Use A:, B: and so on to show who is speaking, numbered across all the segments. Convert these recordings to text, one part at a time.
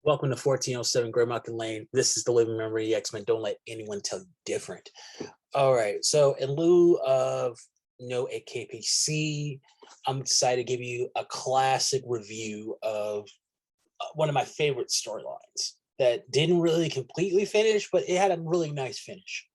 A: Welcome to 1407 Graymalkin Lane. This is the living memory of the X-Men. Don't let anyone tell you different. All right. So in lieu of no AKPC, I'm excited to give you a classic review of one of my favorite storylines that didn't really completely finish, but it had a really nice finish.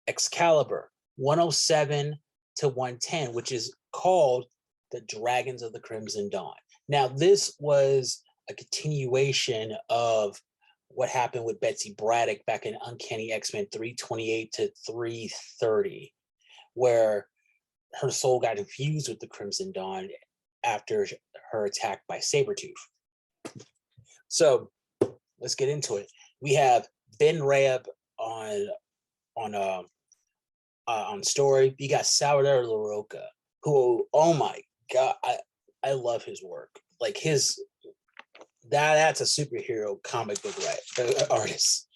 A: Excalibur 107 to 110, which is called The Dragons of the Crimson Dawn. Now, this was a continuation of what happened with Betsy Braddock back in Uncanny X-Men 328 to 330, where her soul got infused with the Crimson Dawn after her attack by Sabretooth. So let's get into it. We have Ben Rayab on story. You got Salvador LaRocca, who, oh my god, I love his work. Like that's a superhero comic book artist.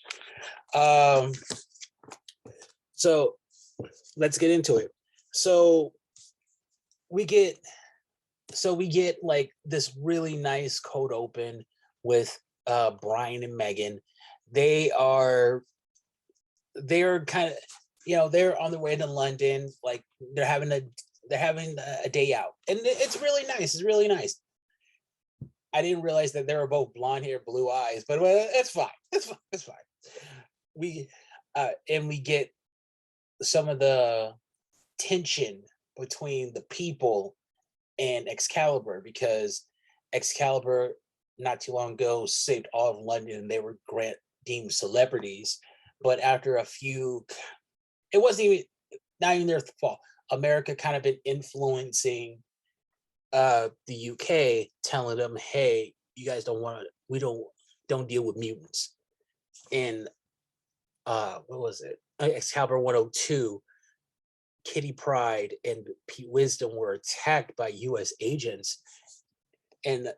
A: So let's get into it. So we get like this really nice cold open with Brian and Megan. They're kind of, they're on their way to London. Like they're having a day out, and it's really nice. It's really nice. I didn't realize that they were both blonde hair, blue eyes, but it's fine. It's fine. It's fine. We get some of the tension between the people and Excalibur, because Excalibur not too long ago saved all of London and they were deemed celebrities. But after a few, it wasn't not even their fault. America kind of been influencing the UK, telling them, hey, you guys we don't deal with mutants. And what was it? Excalibur 102, Kitty Pryde and Pete Wisdom were attacked by US agents and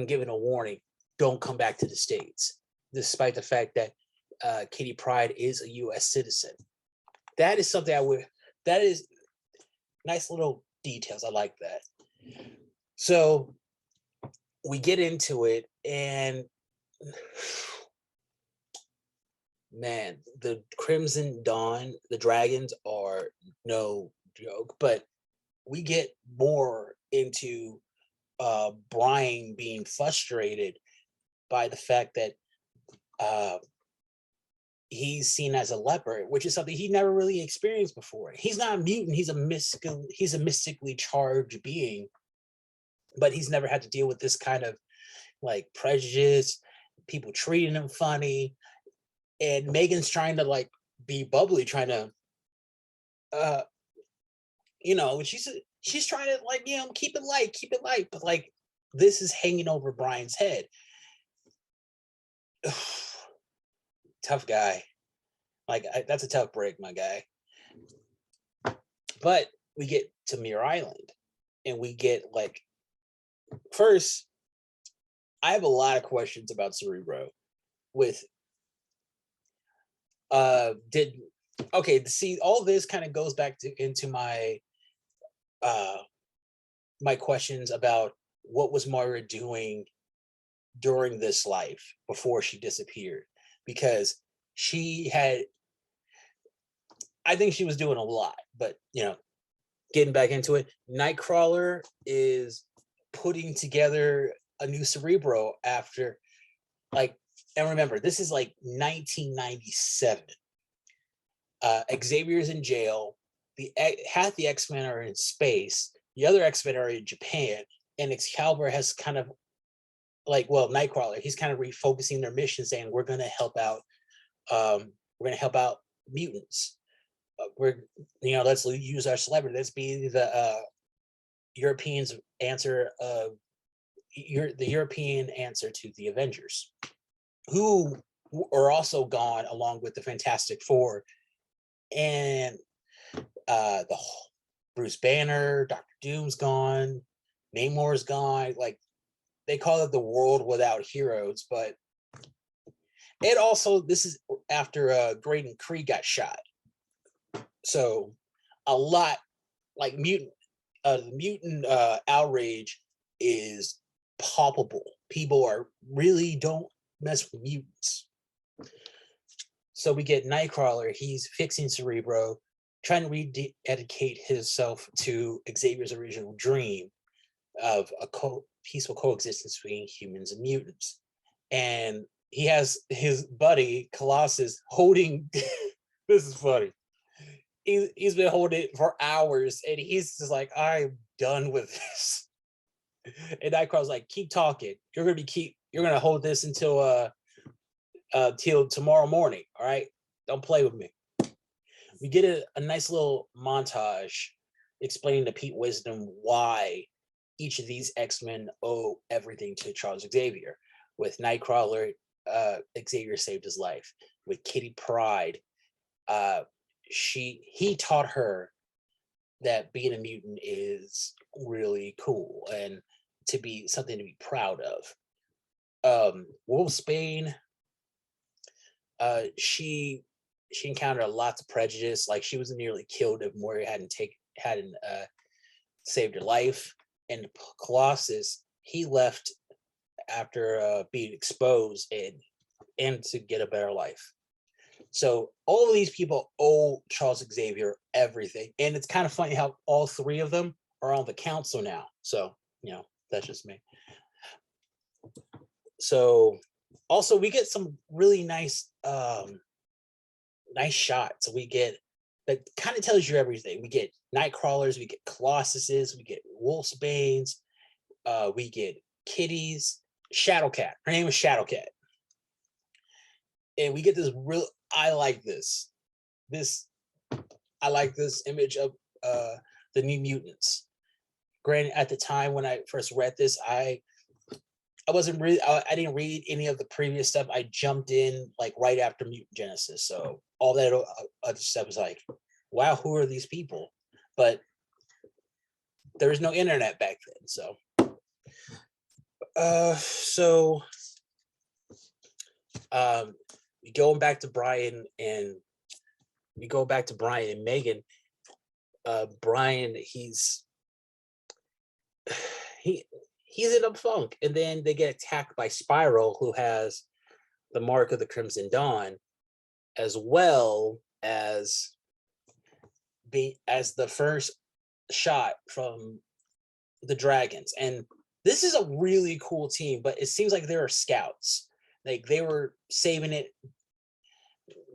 A: given a warning, don't come back to the States, despite the fact that Kitty Pryde is a US citizen. That is something that is nice little details. I like that. So we get into it, and man, the Crimson Dawn, the dragons are no joke, but we get more into Brian being frustrated by the fact that he's seen as a leper, which is something he never really experienced before. He's not a mutant, he's a mystically charged being, but he's never had to deal with this kind of like prejudice, people treating him funny. And Megan's trying to like be bubbly, trying to she's trying to like, keep it light, but like this is hanging over Brian's head. Tough guy. Like that's a tough break, my guy. But we get to Muir Island, and we get like, first, I have a lot of questions about Cerebro. With see, all this kind of goes back into my my questions about what was Moira doing during this life before she disappeared, because I think she was doing a lot, but getting back into it, Nightcrawler is putting together a new Cerebro after, like, and remember, this is like 1997. Xavier's in jail. Half the X-Men are in space. The other X-Men are in Japan, and Excalibur has kind of like, well, Nightcrawler, he's kind of refocusing their mission, saying we're going to help out. We're going to help out mutants. Let's use our celebrity. Let's be the Europeans' answer of the European answer to the Avengers, who are also gone along with the Fantastic Four and the Bruce Banner, Dr. Doom's gone, Namor's gone. Like, they call it the world without heroes, but it also, this is after Graydon Creed got shot. So a lot, like, mutant outrage is palpable. People are really don't mess with mutants. So we get Nightcrawler. He's fixing Cerebro, trying to rededicate himself to Xavier's original dream of a peaceful coexistence between humans and mutants. And he has his buddy Colossus holding. This is funny. He's been holding it for hours, and he's just like, I'm done with this. And Nightcrawler's like, keep talking. You're gonna hold this until till tomorrow morning. All right, don't play with me. We get a nice little montage explaining to Pete Wisdom why each of these X-Men owe everything to Charles Xavier. With Nightcrawler, Xavier saved his life. With Kitty Pryde, he taught her that being a mutant is really cool and to be something to be proud of. Wolfsbane, she encountered lots of prejudice. Like, she was nearly killed if Moira hadn't saved her life. And Colossus, he left after being exposed and to get a better life. So all of these people owe Charles Xavier everything. And it's kind of funny how all three of them are on the council now. So, that's just me. So also we get some really nice shots. We get that kind of tells you everything. We get Nightcrawlers, we get Colossuses, we get Wolfsbanes, we get Kitties, Shadowcat. Her name is Shadowcat. And we get this real, I like this image of the New Mutants. Granted, at the time when I first read this, I didn't read any of the previous stuff. I jumped in like right after Mutant Genesis. So all that other stuff was like, wow, who are these people? But there was no internet back then. So going back to Brian and Megan. Brian, he's in a funk, and then they get attacked by Spiral, who has the mark of the Crimson Dawn, as well as the first shot from the Dragons. And this is a really cool team, but it seems like they were scouts. Like, they were saving it.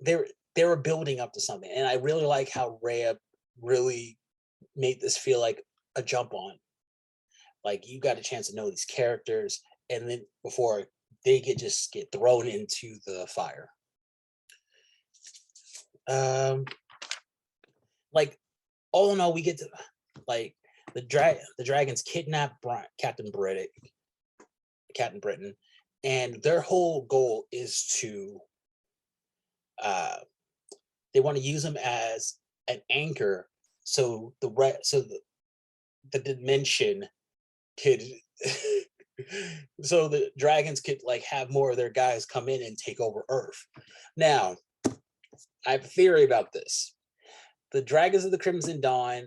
A: They were building up to something, and I really like how Rhea really made this feel like a jump on. Like, you got a chance to know these characters, and then before they just get thrown into the fire. Like, all in all, we get to like the Dragons kidnap Captain Britain, and their whole goal is to they want to use him as an anchor, so the dimension could so the Dragons could like have more of their guys come in and take over Earth. Now, I have a theory about this. The Dragons of the Crimson Dawn,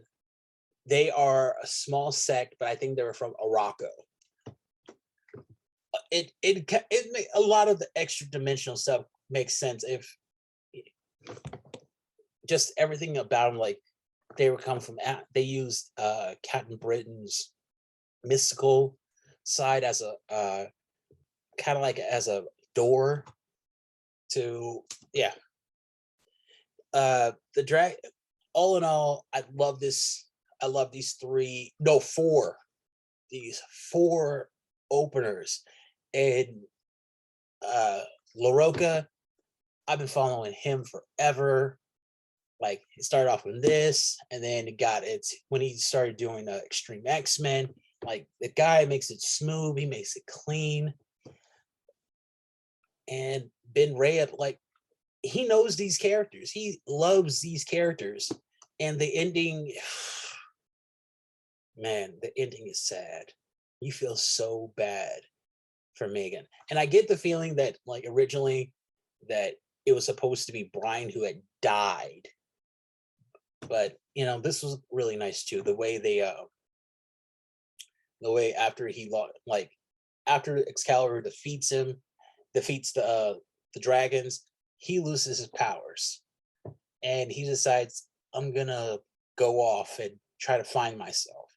A: they are a small sect, but I think they were from Araco. It a lot of the extra dimensional stuff makes sense if just everything about them, like they were come from. They used Captain Britain's mystical side as a kind of like as a door to the all in all, I love this. I love these four openers. And LaRocca, I've been following him forever. Like, it started off with this, and then it got it when he started doing Extreme X-Men. Like, the guy makes it smooth, he makes it clean. And Ben Ray, like, he knows these characters, he loves these characters. And the ending, man, the ending is sad. You feel so bad for Megan. And I get the feeling that, like, originally that it was supposed to be Brian who had died. But, this was really nice too. The way after he lost, like, after Excalibur defeats the dragons, he loses his powers, and he decides, I'm gonna go off and try to find myself.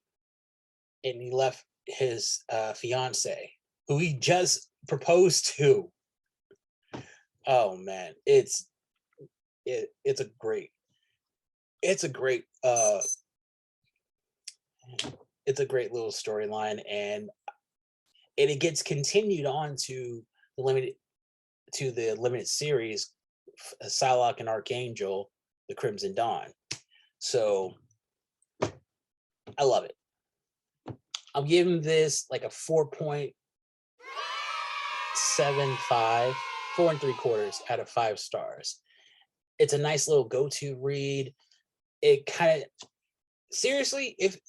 A: And he left his fiance, who he just proposed to. Oh man, it's a great it's a great it's a great little storyline, and it gets continued on to the limited series, Psylocke and Archangel, the Crimson Dawn. So I love it. I'm giving this like a 4.75, 4 3/4 out of 5 stars. It's a nice little go-to read. It kind of seriously, if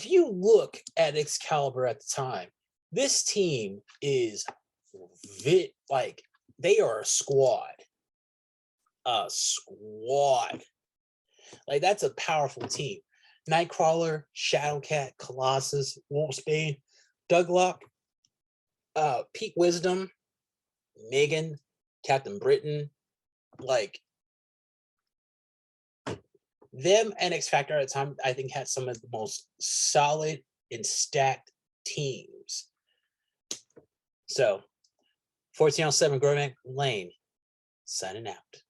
A: you look at Excalibur at the time, this team is like they are a squad. A squad. Like that's a powerful team. Nightcrawler, Shadowcat, Colossus, Wolfsbane, Douglock, Pete Wisdom, Megan, Captain Britain, like them and X Factor at the time, I think had some of the most solid and stacked teams. So 1407 Gromack Lane, signing out.